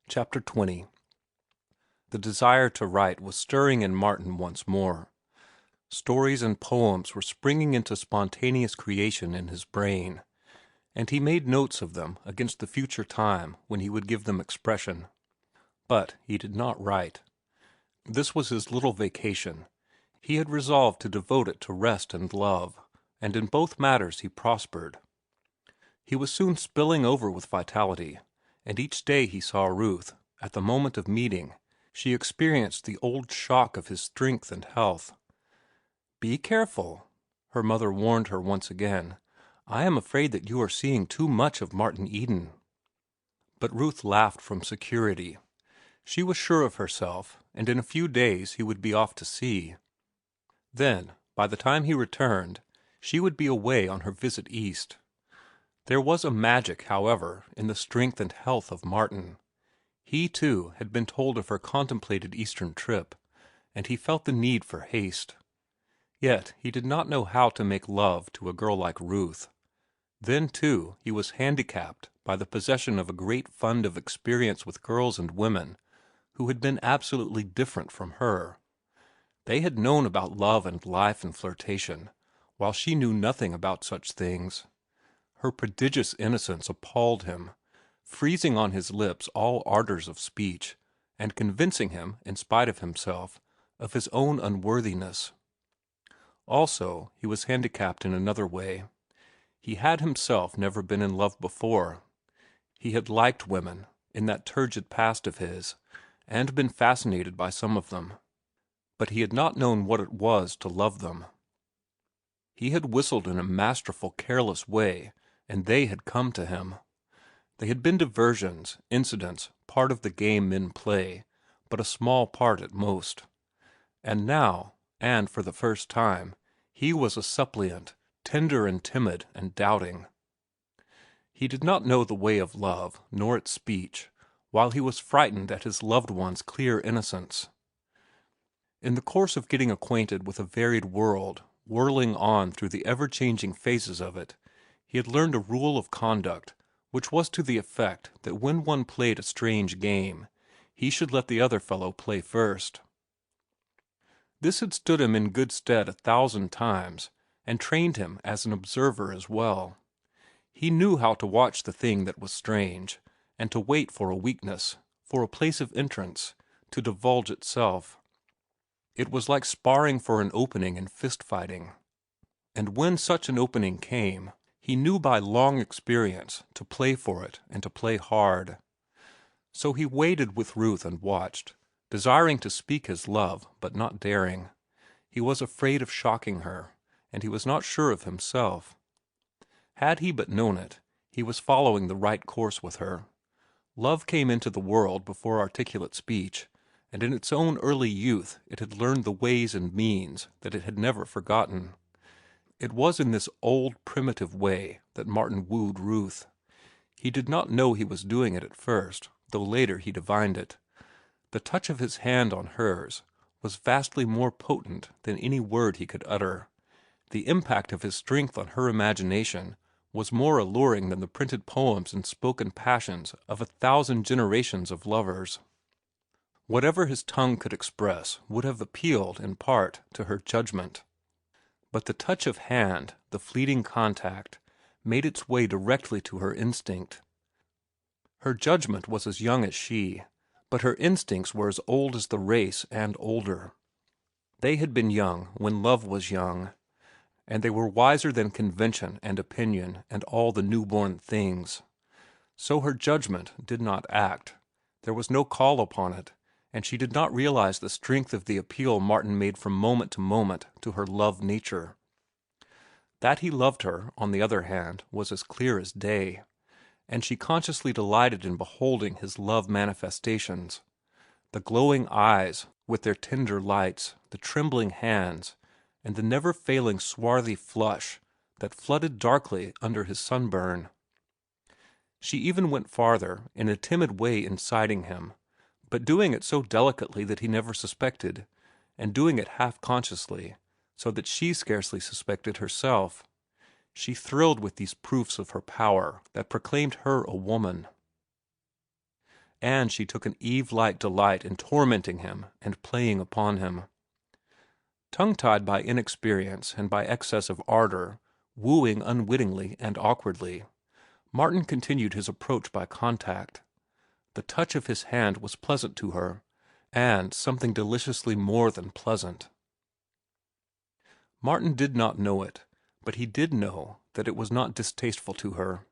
Chapter 20. The desire to write was stirring in Martin once more. Stories and poems were springing into spontaneous creation in his brain, and he made notes of them against the future time when he would give them expression. But he did not write. This was his little vacation. He had resolved to devote it to rest and love, and in both matters he prospered. He was soon spilling over with vitality, and each day he saw Ruth, at the moment of meeting, she experienced the old shock of his strength and health. "Be careful," her mother warned her once again. "I am afraid that you are seeing too much of Martin Eden." But Ruth laughed from security. She was sure of herself, and in a few days he would be off to sea. Then, by the time he returned, she would be away on her visit east. There was a magic, however, in the strength and health of Martin. He, too, had been told of her contemplated Eastern trip, and he felt the need for haste. Yet he did not know how to make love to a girl like Ruth. Then, too, he was handicapped by the possession of a great fund of experience with girls and women who had been absolutely different from her. They had known about love and life and flirtation, while she knew nothing about such things. Her prodigious innocence appalled him, freezing on his lips all ardors of speech, and convincing him, in spite of himself, of his own unworthiness. Also, he was handicapped in another way. He had himself never been in love before. He had liked women, in that turgid past of his, and been fascinated by some of them, but he had not known what it was to love them. He had whistled in a masterful, careless way, and they had come to him. They had been diversions, incidents, part of the game men play, but a small part at most. And now, and for the first time, he was a suppliant, tender and timid and doubting. He did not know the way of love, nor its speech, while he was frightened at his loved one's clear innocence. In the course of getting acquainted with a varied world, whirling on through the ever-changing phases of it, he had learned a rule of conduct which was to the effect that when one played a strange game, he should let the other fellow play first. This had stood him in good stead 1,000 times, and trained him as an observer as well. He knew how to watch the thing that was strange, and to wait for a weakness, for a place of entrance, to divulge itself. It was like sparring for an opening in fist-fighting. And when such an opening came, he knew by long experience to play for it and to play hard. So he waited with Ruth and watched, desiring to speak his love, but not daring. He was afraid of shocking her, and he was not sure of himself. Had he but known it, he was following the right course with her. Love came into the world before articulate speech, and in its own early youth it had learned the ways and means that it had never forgotten. It was in this old, primitive way that Martin wooed Ruth. He did not know he was doing it at first, though later he divined it. The touch of his hand on hers was vastly more potent than any word he could utter. The impact of his strength on her imagination was more alluring than the printed poems and spoken passions of 1,000 generations of lovers. Whatever his tongue could express would have appealed, in part, to her judgment. But the touch of hand, the fleeting contact, made its way directly to her instinct. Her judgment was as young as she, but her instincts were as old as the race and older. They had been young when love was young, and they were wiser than convention and opinion and all the newborn things. So her judgment did not act. There was no call upon it, and she did not realize the strength of the appeal Martin made from moment to moment to her love nature. That he loved her, on the other hand, was as clear as day, and she consciously delighted in beholding his love manifestations. The glowing eyes, with their tender lights, the trembling hands, and the never-failing swarthy flush that flooded darkly under his sunburn. She even went farther, in a timid way inciting him, but doing it so delicately that he never suspected, and doing it half-consciously, so that she scarcely suspected herself. She thrilled with these proofs of her power that proclaimed her a woman. and she took an Eve-like delight in tormenting him and playing upon him. Tongue-tied by inexperience and by excess of ardor, wooing unwittingly and awkwardly, Martin continued his approach by contact. The touch of his hand was pleasant to her, and something deliciously more than pleasant. Martin did not know it, but he did know that it was not distasteful to her.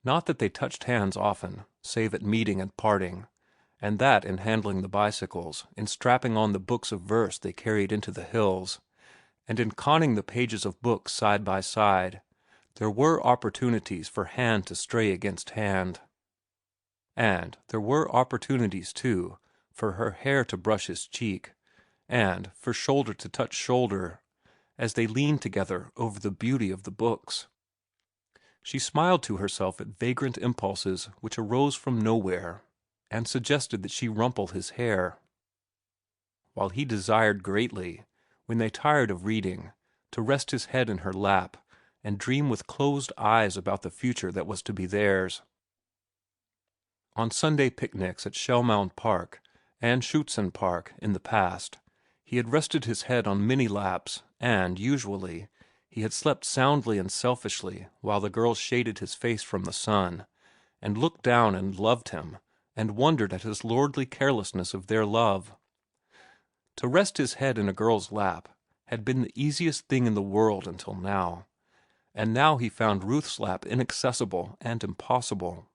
Not that they touched hands often, save at meeting and parting, and that in handling the bicycles, in strapping on the books of verse they carried into the hills, and in conning the pages of books side by side. There were opportunities for hand to stray against hand. And there were opportunities, too, for her hair to brush his cheek, and for shoulder to touch shoulder, as they leaned together over the beauty of the books. She smiled to herself at vagrant impulses which arose from nowhere, and suggested that she rumple his hair, while he desired greatly, when they tired of reading, to rest his head in her lap and dream with closed eyes about the future that was to be theirs. On Sunday picnics at Shellmound Park and Schuetzen Park in the past, he had rested his head on many laps, and, usually, he had slept soundly and selfishly while the girls shaded his face from the sun, and looked down and loved him, and wondered at his lordly carelessness of their love. To rest his head in a girl's lap had been the easiest thing in the world until now, and now he found Ruth's lap inaccessible and impossible.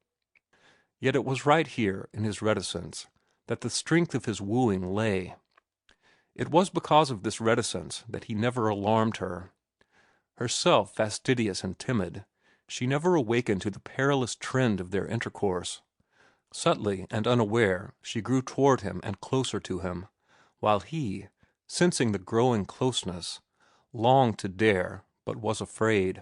Yet it was right here in his reticence that the strength of his wooing lay. It was because of this reticence that he never alarmed her. Herself fastidious and timid, she never awakened to the perilous trend of their intercourse. Subtly and unaware, she grew toward him and closer to him, while he, sensing the growing closeness, longed to dare, but was afraid.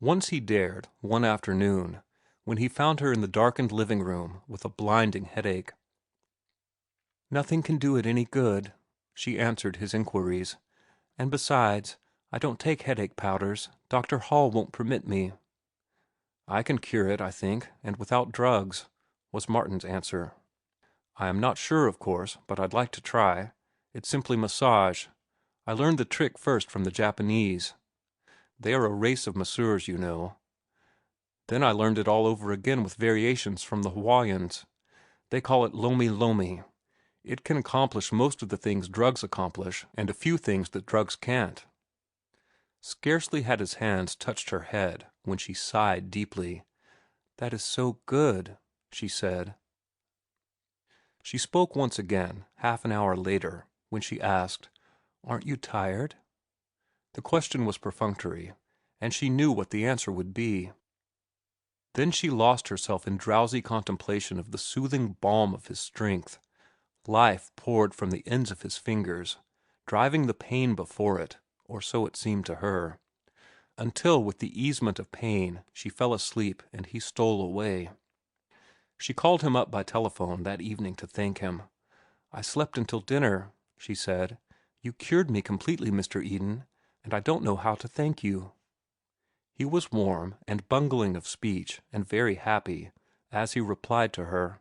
Once he dared, one afternoon, when he found her in the darkened living room with a blinding headache. "Nothing can do it any good," she answered his inquiries. "And besides, I don't take headache powders. Dr. Hall won't permit me." "I can cure it, I think, and without drugs," was Martin's answer. "I am not sure, of course, but I'd like to try. It's simply massage. I learned the trick first from the Japanese. They are a race of masseurs, you know. Then I learned it all over again with variations from the Hawaiians. They call it lomi lomi. It can accomplish most of the things drugs accomplish, and a few things that drugs can't." Scarcely had his hands touched her head when she sighed deeply. "That is so good," she said. She spoke once again, half an hour later, when she asked, "Aren't you tired?" The question was perfunctory, and she knew what the answer would be. Then she lost herself in drowsy contemplation of the soothing balm of his strength. Life poured from the ends of his fingers, driving the pain before it, or so it seemed to her, until with the easement of pain she fell asleep and he stole away. She called him up by telephone that evening to thank him. "I slept until dinner," she said. "You cured me completely, Mr. Eden, and I don't know how to thank you." He was warm and bungling of speech and very happy as he replied to her,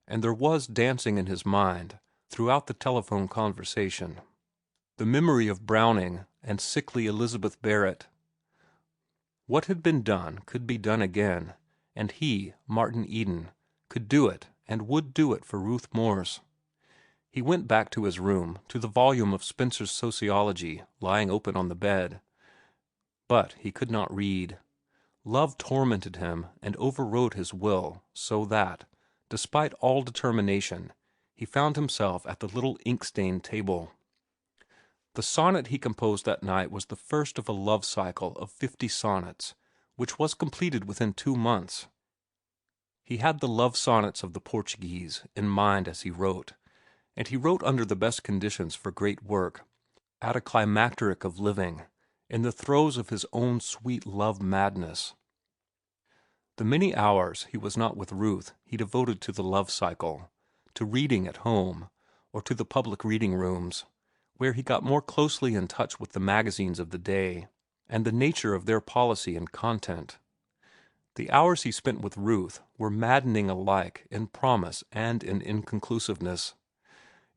and there was dancing in his mind throughout the telephone conversation the memory of Browning and sickly Elizabeth Barrett. What had been done could be done again, and he, Martin Eden, could do it and would do it for Ruth Morse. He went back to his room, to the volume of Spencer's Sociology lying open on the bed. But he could not read. Love tormented him and overrode his will, so that, despite all determination, he found himself at the little ink-stained table. The sonnet he composed that night was the first of a love cycle of 50 sonnets, which was completed within 2 months. He had the love sonnets of the Portuguese in mind as he wrote, and he wrote under the best conditions for great work, at a climacteric of living, in the throes of his own sweet love madness. The many hours he was not with Ruth he devoted to the love cycle, to reading at home, or to the public reading rooms, where he got more closely in touch with the magazines of the day, and the nature of their policy and content. The hours he spent with Ruth were maddening alike in promise and in inconclusiveness.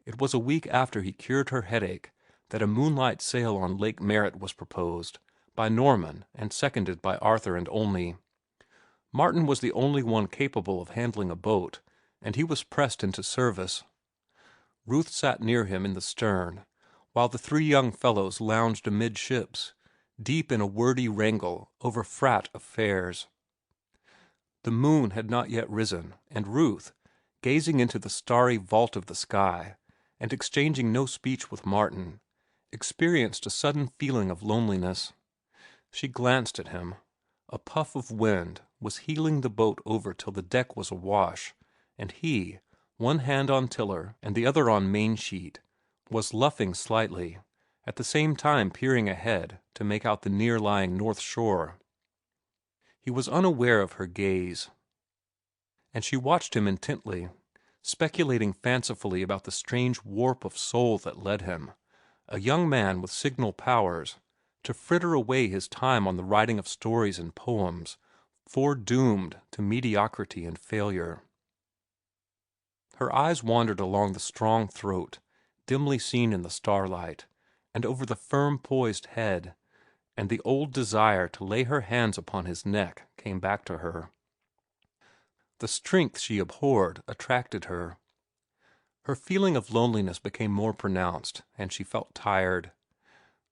It was a week after he cured her headache that a moonlight sail on Lake Merritt was proposed by Norman and seconded by Arthur and Olney. Martin was the only one capable of handling a boat, and he was pressed into service. Ruth sat near him in the stern, while the three young fellows lounged amidships, deep in a wordy wrangle over frat affairs. The moon had not yet risen, and Ruth, gazing into the starry vault of the sky, and exchanging no speech with Martin, experienced a sudden feeling of loneliness. She glanced at him. A puff of wind was heeling the boat over till the deck was awash, and he, one hand on tiller and the other on main sheet, was luffing slightly, at the same time peering ahead to make out the near-lying north shore. He was unaware of her gaze, and she watched him intently, speculating fancifully about the strange warp of soul that led him, a young man with signal powers, to fritter away his time on the writing of stories and poems, foredoomed to mediocrity and failure. Her eyes wandered along the strong throat, dimly seen in the starlight, and over the firm poised head, and the old desire to lay her hands upon his neck came back to her. The strength she abhorred attracted her. Her feeling of loneliness became more pronounced, and she felt tired.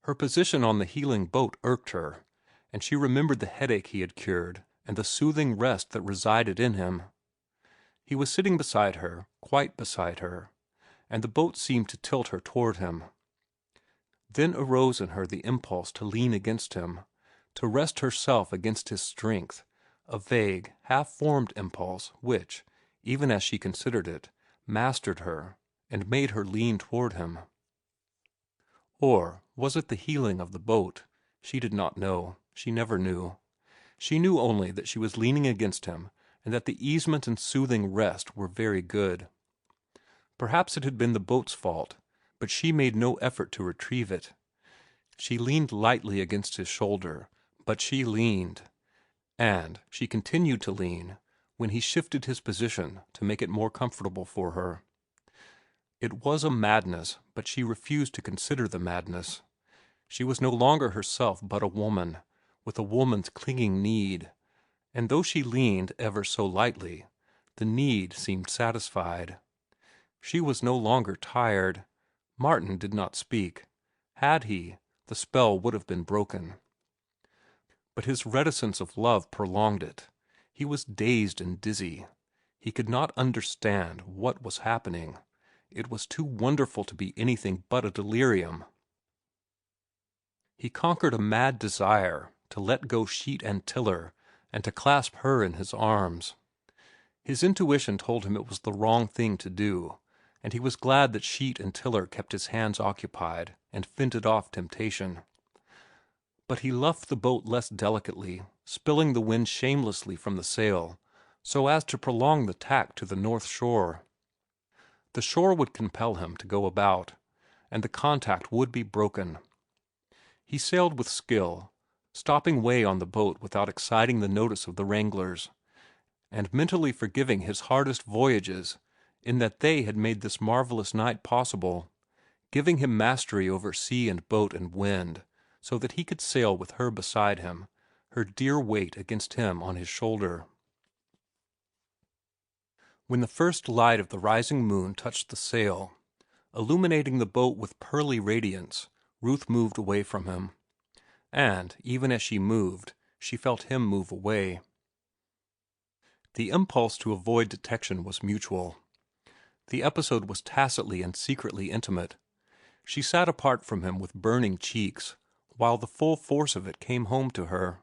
Her position on the heeling boat irked her, and she remembered the headache he had cured and the soothing rest that resided in him. He was sitting beside her, quite beside her, and the boat seemed to tilt her toward him. Then arose in her the impulse to lean against him, to rest herself against his strength, a vague, half-formed impulse which, even as she considered it, mastered her and made her lean toward him. Or was it the heeling of the boat? She did not know. She never knew. She knew only that she was leaning against him and that the easement and soothing rest were very good. Perhaps it had been the boat's fault, but she made no effort to retrieve it. She leaned lightly against his shoulder, but she leaned, and she continued to lean when he shifted his position to make it more comfortable for her. It was a madness, but she refused to consider the madness. She was no longer herself but a woman, with a woman's clinging need, and though she leaned ever so lightly, the need seemed satisfied. She was no longer tired. Martin did not speak. Had he, the spell would have been broken. But his reticence of love prolonged it. He was dazed and dizzy. He could not understand what was happening. It was too wonderful to be anything but a delirium. He conquered a mad desire to let go sheet and tiller and to clasp her in his arms. His intuition told him it was the wrong thing to do, and he was glad that sheet and tiller kept his hands occupied and fended off temptation. But he luffed the boat less delicately, spilling the wind shamelessly from the sail, so as to prolong the tack to the north shore. The shore would compel him to go about, and the contact would be broken. He sailed with skill, stopping way on the boat without exciting the notice of the wranglers, and mentally forgiving his hardest voyages in that they had made this marvelous night possible, giving him mastery over sea and boat and wind, so that he could sail with her beside him, her dear weight against him on his shoulder. When the first light of the rising moon touched the sail, illuminating the boat with pearly radiance, Ruth moved away from him. And, even as she moved, she felt him move away. The impulse to avoid detection was mutual. The episode was tacitly and secretly intimate. She sat apart from him with burning cheeks, while the full force of it came home to her.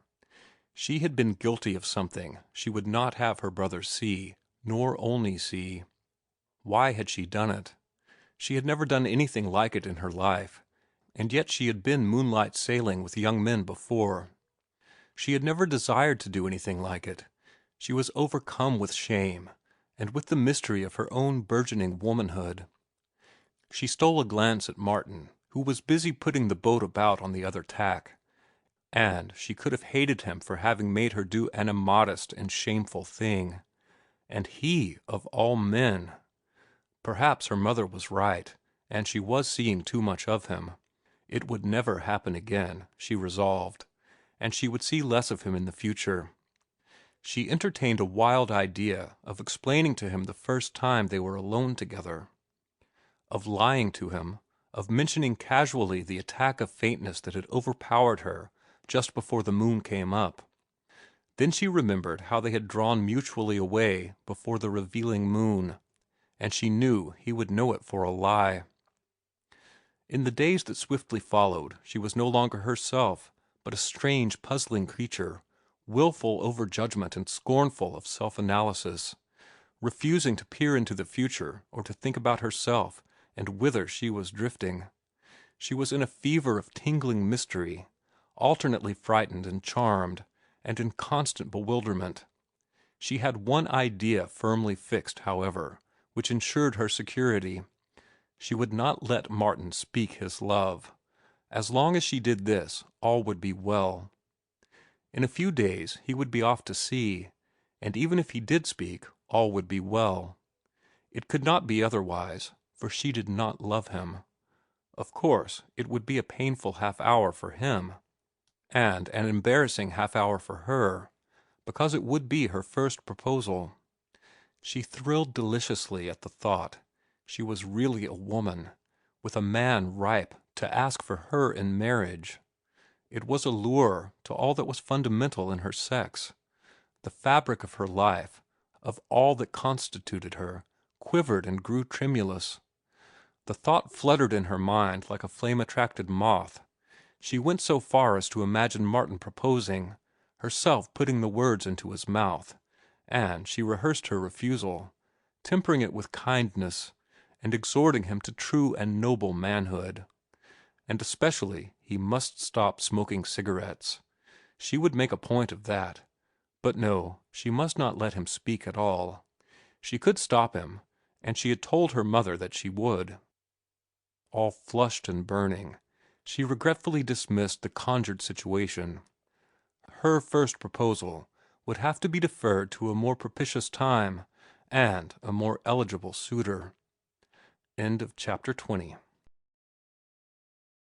She had been guilty of something she would not have her brothers see, nor Olney see. Why had she done it? She had never done anything like it in her life, and yet she had been moonlight sailing with young men before. She had never desired to do anything like it. She was overcome with shame, and with the mystery of her own burgeoning womanhood. She stole a glance at Martin, who was busy putting the boat about on the other tack, And she could have hated him for having made her do an immodest and shameful thing. And he, of all men! Perhaps her mother was right, and she was seeing too much of him. It would never happen again, she resolved, and she would see less of him in the future. She entertained a wild idea of explaining to him the first time they were alone together, of lying to him, of mentioning casually the attack of faintness that had overpowered her just before the moon came up. Then she remembered how they had drawn mutually away before the revealing moon, and she knew he would know it for a lie. In the days that swiftly followed, she was no longer herself, but a strange, puzzling creature, willful over judgment and scornful of self-analysis, refusing to peer into the future or to think about herself and whither she was drifting. She was in a fever of tingling mystery, alternately frightened and charmed, and in constant bewilderment. She had one idea firmly fixed, however, which ensured her security. She would not let Martin speak his love. As long as she did this, all would be well. In a few days he would be off to sea, and even if he did speak, all would be well. It could not be otherwise, for she did not love him. Of course, it would be a painful half-hour for him, and an embarrassing half-hour for her, because it would be her first proposal. She thrilled deliciously at the thought. She was really a woman, with a man ripe to ask for her in marriage. It was a lure to all that was fundamental in her sex. The fabric of her life, of all that constituted her, quivered and grew tremulous. The thought fluttered in her mind like a flame-attracted moth. She went so far as to imagine Martin proposing, herself putting the words into his mouth, and she rehearsed her refusal, tempering it with kindness, and exhorting him to true and noble manhood. And especially he must stop smoking cigarettes. She would make a point of that. But no, she must not let him speak at all. She could stop him, and she had told her mother that she would. All flushed and burning, she regretfully dismissed the conjured situation. Her first proposal would have to be deferred to a more propitious time and a more eligible suitor. End of chapter 20.